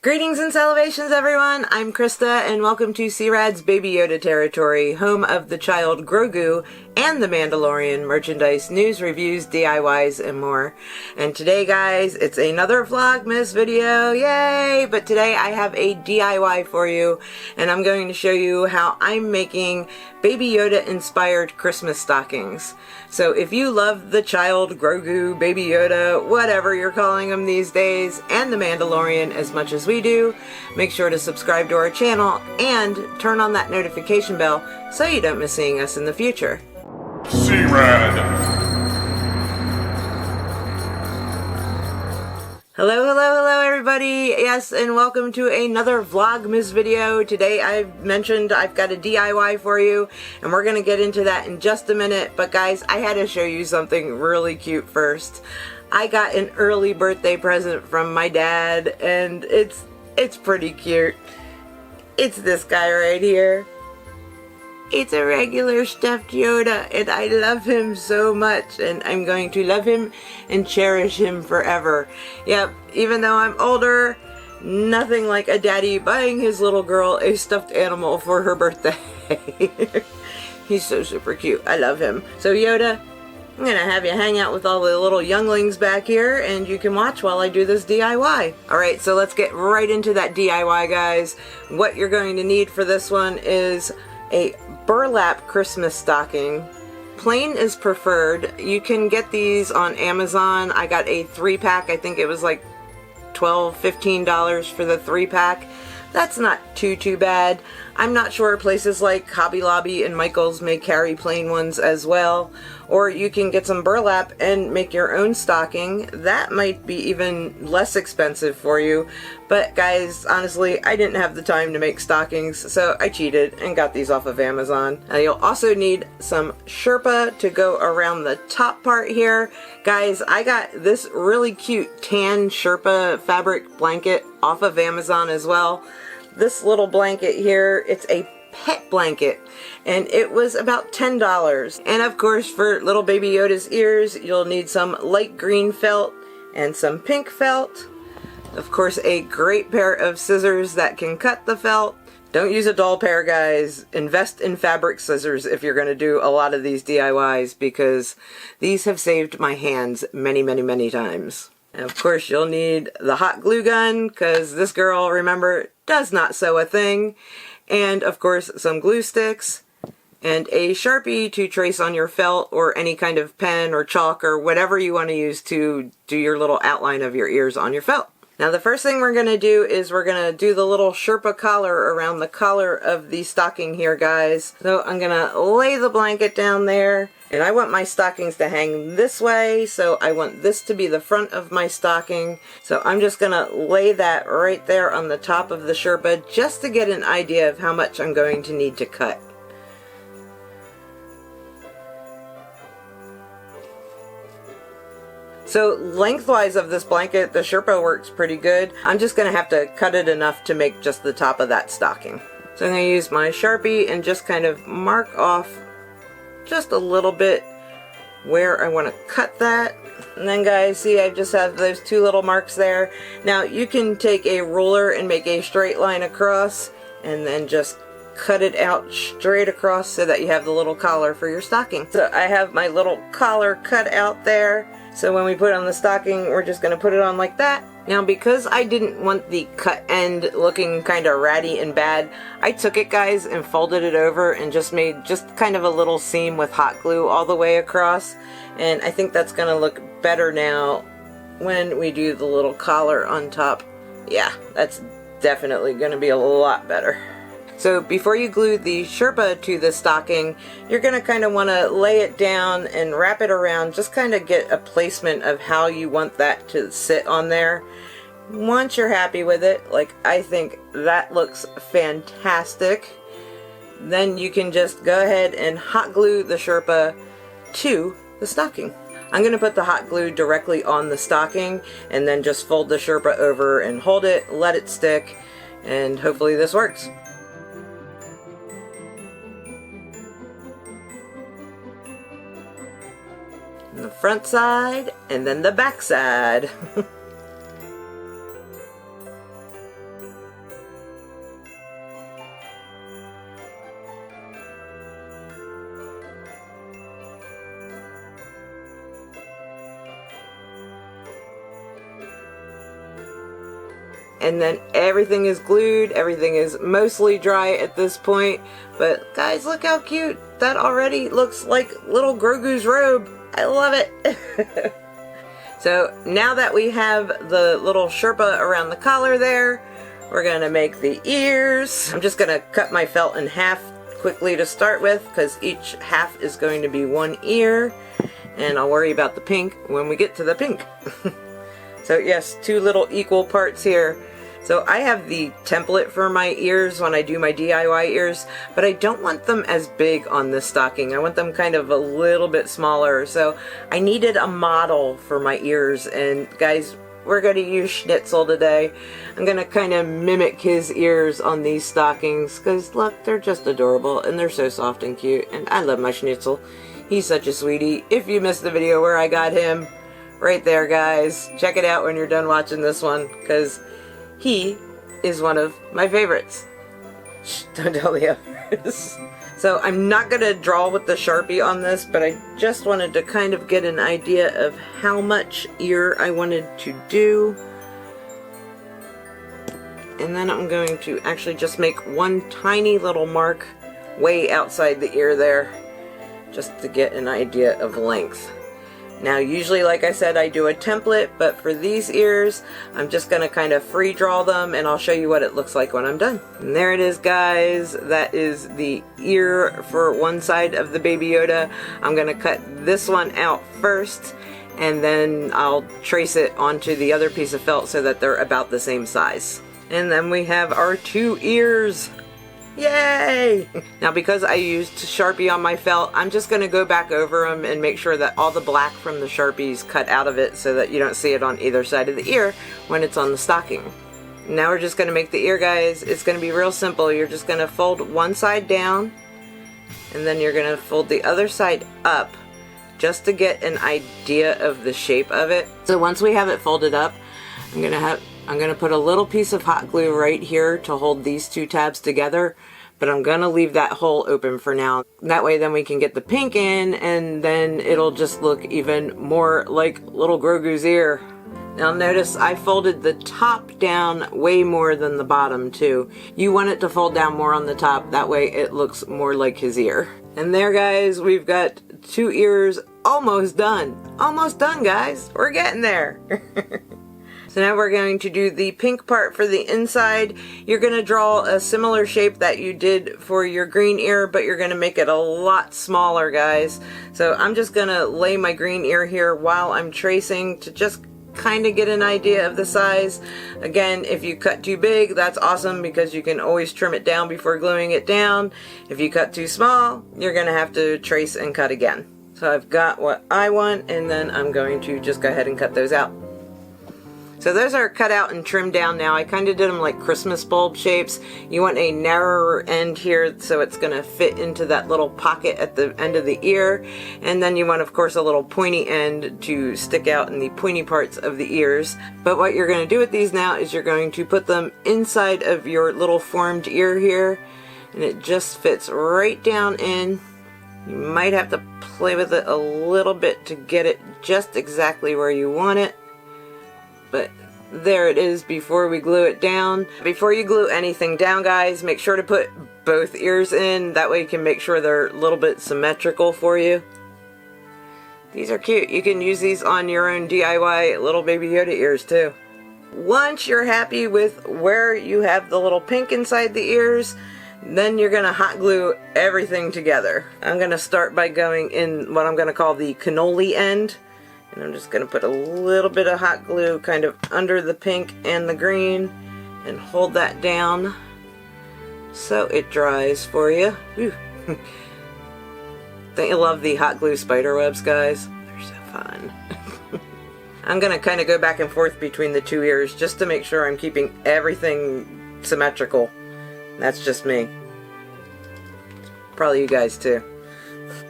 Greetings and salutations, everyone! I'm Krista, and welcome to C-Rad's Baby Yoda territory, home of the Child Grogu and the Mandalorian merchandise, news, reviews, DIYs, and more. And today, guys, it's another Vlogmas video, yay! But today I have a DIY for you, and I'm going to show you how I'm making Baby Yoda-inspired Christmas stockings. So if you love the Child Grogu, Baby Yoda, whatever you're calling them these days, and the Mandalorian as much as we do, make sure to subscribe to our channel and turn on that notification bell so you don't miss seeing us in the future. C-Rad. Hello everybody! Yes, and welcome to another Vlogmas video. Today I've mentioned I've got a DIY for you, and we're going to get into that in just a minute. But guys, I had to show you something really cute first. I got an early birthday present from my dad, and it's pretty cute. It's this guy right here. It's a regular stuffed Yoda, and I love him so much, and I'm going to love him and cherish him forever. Yep, even though I'm older, nothing like a daddy buying his little girl a stuffed animal for her birthday. He's so super cute. I love him. So Yoda, I'm going to have you hang out with all the little younglings back here, and you can watch while I do this DIY. Alright, so let's get right into that DIY, guys. What you're going to need for this one is a burlap Christmas stocking. Plain is preferred. You can get these on Amazon. I got a 3-pack. I think it was like $12, $15 for the 3-pack. That's not too bad. I'm not sure places like Hobby Lobby and Michael's may carry plain ones as well. Or you can get some burlap and make your own stocking. That might be even less expensive for you. But guys, honestly, I didn't have the time to make stockings, so I cheated and got these off of Amazon. Now you'll also need some sherpa to go around the top part here. Guys, I got this really cute tan sherpa fabric blanket off of Amazon as well. This little blanket here, it's a pet blanket, and it was about $10. And of course, for little Baby Yoda's ears, you'll need some light green felt and some pink felt. Of course, a great pair of scissors that can cut the felt. Don't use a dull pair, guys. Invest in fabric scissors if you're going to do a lot of these DIYs, because these have saved my hands many times. And of course, you'll need the hot glue gun, because this girl, remember, does not sew a thing. And of course, some glue sticks and a Sharpie to trace on your felt, or any kind of pen or chalk or whatever you want to use to do your little outline of your ears on your felt. Now the first thing we're going to do is we're going to do the little Sherpa collar around the collar of the stocking here, guys. So I'm going to lay the blanket down there, and I want my stockings to hang this way, so I want this to be the front of my stocking. So I'm just going to lay that right there on the top of the Sherpa, just to get an idea of how much I'm going to need to cut. So lengthwise of this blanket, the Sherpa works pretty good. I'm just going to have to cut it enough to make just the top of that stocking. So I'm going to use my Sharpie and just kind of mark off just a little bit where I want to cut that. And then guys, see, I just have those two little marks there. Now you can take a ruler and make a straight line across, and then just cut it out straight across so that you have the little collar for your stocking. So I have my little collar cut out there. So when we put on the stocking, we're just going to put it on like that. Now because I didn't want the cut end looking kind of ratty and bad, I took it, guys, and folded it over and just made just kind of a little seam with hot glue all the way across. And I think that's going to look better now when we do the little collar on top. Yeah, that's definitely going to be a lot better. So before you glue the Sherpa to the stocking, you're going to kind of want to lay it down and wrap it around, just kind of get a placement of how you want that to sit on there. Once you're happy with it, like I think that looks fantastic, then you can just go ahead and hot glue the Sherpa to the stocking. I'm going to put the hot glue directly on the stocking, and then just fold the Sherpa over and hold it, let it stick, and hopefully this works. The front side, and then the back side. and then everything is glued. Everything is mostly dry at this point, but guys, look how cute. That already looks like little Grogu's robe. I love it. So now that we have the little sherpa around the collar there, we're gonna make the ears. I'm just gonna cut my felt in half quickly to start with, because each half is going to be one ear, and I'll worry about the pink when we get to the pink. So yes, two little equal parts here. So I have the template for my ears when I do my DIY ears, but I don't want them as big on this stocking. I want them kind of a little bit smaller. So I needed a model for my ears, and guys, we're going to use Schnitzel today. I'm going to kind of mimic his ears on these stockings, because look, they're just adorable and they're so soft and cute, and I love my Schnitzel. He's such a sweetie. If you missed the video where I got him, right there guys, check it out when you're done watching this one, because he is one of my favorites. Shh, don't tell the others. So I'm not going to draw with the Sharpie on this, but I just wanted to kind of get an idea of how much ear I wanted to do. And then I'm going to actually just make one tiny little mark way outside the ear there, just to get an idea of length. Now usually, like I said, I do a template, but for these ears, I'm just going to kind of free draw them, and I'll show you what it looks like when I'm done. And there it is guys, that is the ear for one side of the Baby Yoda. I'm going to cut this one out first, and then I'll trace it onto the other piece of felt so that they're about the same size. And then we have our two ears. Yay! Now because I used Sharpie on my felt, I'm just going to go back over them and make sure that all the black from the Sharpie's cut out of it so that you don't see it on either side of the ear when it's on the stocking. Now we're just going to make the ear guys. It's going to be real simple. You're just going to fold one side down, and then you're going to fold the other side up just to get an idea of the shape of it. So once we have it folded up, I'm going to put a little piece of hot glue right here to hold these two tabs together, but I'm going to leave that hole open for now. That way then we can get the pink in, and then it'll just look even more like little Grogu's ear. Now notice I folded the top down way more than the bottom too. You want it to fold down more on the top, that way it looks more like his ear. And there guys, we've got two ears almost done. Almost done guys, we're getting there. So now we're going to do the pink part for the inside. You're going to draw a similar shape that you did for your green ear, but you're going to make it a lot smaller, guys. So I'm just going to lay my green ear here while I'm tracing to just kind of get an idea of the size. Again, if you cut too big, that's awesome because you can always trim it down before gluing it down. If you cut too small, you're going to have to trace and cut again. So I've got what I want, and then I'm going to just go ahead and cut those out. So those are cut out and trimmed down now. I kind of did them like Christmas bulb shapes. You want a narrower end here so it's going to fit into that little pocket at the end of the ear. And then you want, of course, a little pointy end to stick out in the pointy parts of the ears. But what you're going to do with these now is you're going to put them inside of your little formed ear here. And it just fits right down in. You might have to play with it a little bit to get it just exactly where you want it. But there it is before we glue it down. Before you glue anything down, guys, make sure to put both ears in. That way you can make sure they're a little bit symmetrical for you. These are cute. You can use these on your own DIY little Baby Yoda ears too. Once you're happy with where you have the little pink inside the ears, then you're going to hot glue everything together. I'm going to start by going in what I'm going to call the cannoli end. And I'm just going to put a little bit of hot glue kind of under the pink and the green and hold that down so it dries for you. Whew. Don't you love the hot glue spider webs, guys? They're so fun. I'm going to kind of go back and forth between the two ears just to make sure I'm keeping everything symmetrical. That's just me. Probably you guys too.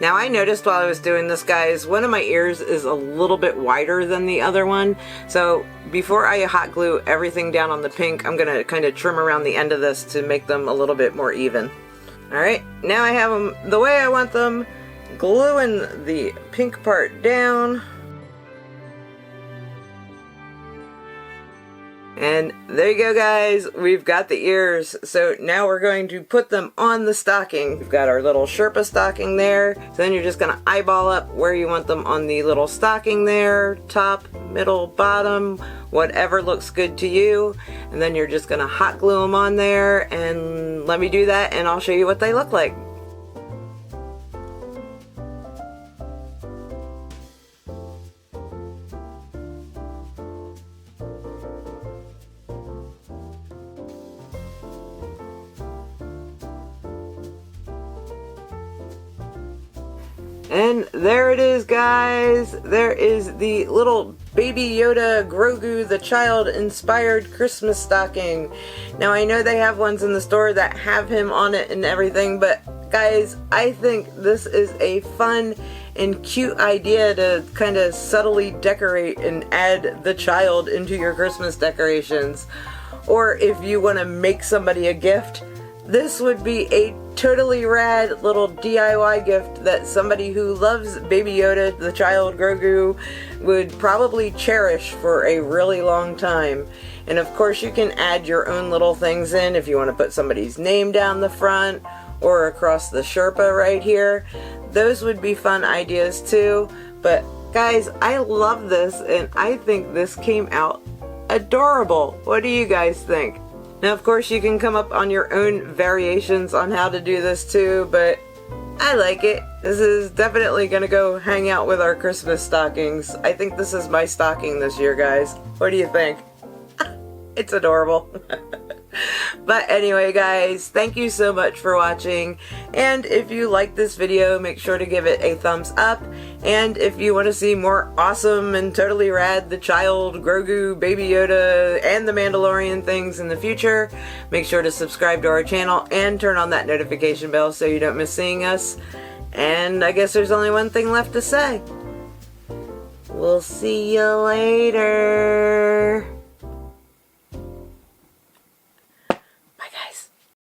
Now I noticed while I was doing this, guys, one of my ears is a little bit wider than the other one. So before I hot glue everything down on the pink, I'm going to kind of trim around the end of this to make them a little bit more even. Alright, now I have them the way I want them, gluing the pink part down. And there you go, guys. We've got the ears. So now we're going to put them on the stocking. We've got our little Sherpa stocking there. So then you're just going to eyeball up where you want them on the little stocking there. Top, middle, bottom, whatever looks good to you. And then you're just going to hot glue them on there. And let me do that and I'll show you what they look like. And there it is, guys. There is the little Baby Yoda Grogu, the child-inspired Christmas stocking. Now, I know they have ones in the store that have him on it and everything, but guys, I think this is a fun and cute idea to kind of subtly decorate and add the child into your Christmas decorations. Or if you want to make somebody a gift, this would be a totally rad little DIY gift that somebody who loves Baby Yoda, the Child Grogu, would probably cherish for a really long time. And of course you can add your own little things in if you want to put somebody's name down the front or across the Sherpa right here. Those would be fun ideas too. But guys, I love this and I think this came out adorable. What do you guys think? Now, of course, you can come up on your own variations on how to do this too, but I like it. This is definitely going to go hang out with our Christmas stockings. I think this is my stocking this year, guys. What do you think? It's adorable. But anyway, guys, thank you so much for watching. And if you like this video, make sure to give it a thumbs up. And if you want to see more awesome and totally rad the Child Grogu, Baby Yoda, and the Mandalorian things in the future, make sure to subscribe to our channel and turn on that notification bell so you don't miss seeing us. And I guess there's only one thing left to say. We'll see you later.